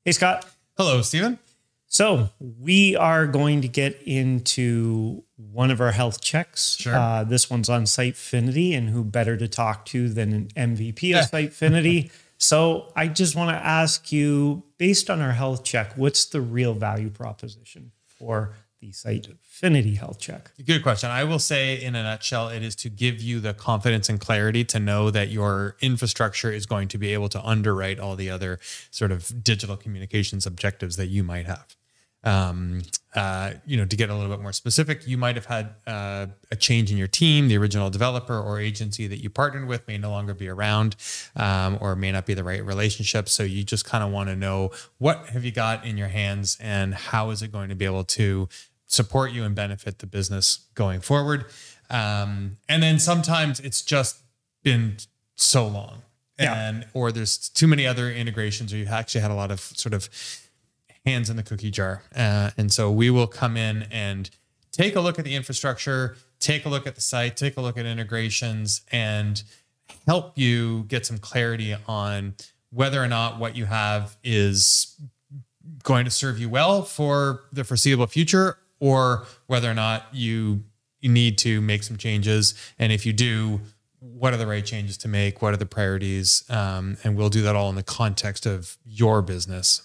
Hey, Scott. Hello, Stephen. So we are going to get into one of our health checks. Sure. This one's on Sitefinity, and who better to talk to than an MVP of Sitefinity? So I just want to ask you, based on our health check, what's the real value proposition for the Sitefinity health check? Good question. I will say in a nutshell, it is to give you the confidence and clarity to know that your infrastructure is going to be able to underwrite all the other sort of digital communications objectives that you might have. To get a little bit more specific, you might have had a change in your team. The original developer or agency that you partnered with may no longer be around, or may not be the right relationship. So you just kind of want to know, what have you got in your hands and how is it going to be able to support you and benefit the business going forward? And then sometimes it's just been so long, or there's too many other integrations, or you've actually had a lot of sort of hands in the cookie jar. And so we will come in and take a look at the infrastructure, take a look at the site, take a look at integrations, and help you get some clarity on whether or not what you have is going to serve you well for the foreseeable future, or whether or not you need to make some changes. And if you do, what are the right changes to make? What are the priorities? And we'll do that all in the context of your business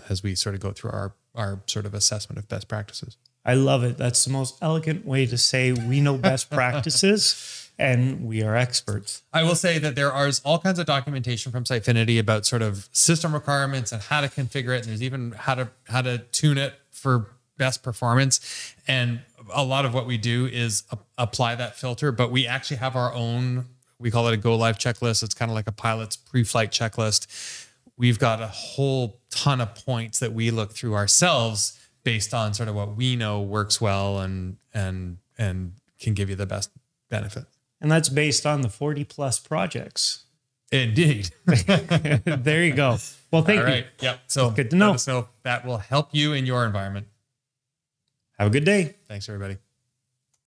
as we sort of go through our sort of assessment of best practices. I love it. That's the most elegant way to say we know best practices and we are experts. I will say that there are all kinds of documentation from Sitefinity about sort of system requirements and how to configure it. And there's even how to tune it for best performance. And a lot of what we do is apply that filter, but we actually have our own, we call it a go live checklist. It's kind of like a pilot's pre-flight checklist. We've got a whole ton of points that we look through ourselves based on sort of what we know works well and can give you the best benefit. And that's based on the 40 plus projects. Indeed. There you go. Well, thank you. All right. Yep. So good to know. Let us know if that will help you in your environment. Have a good day. Thanks, everybody.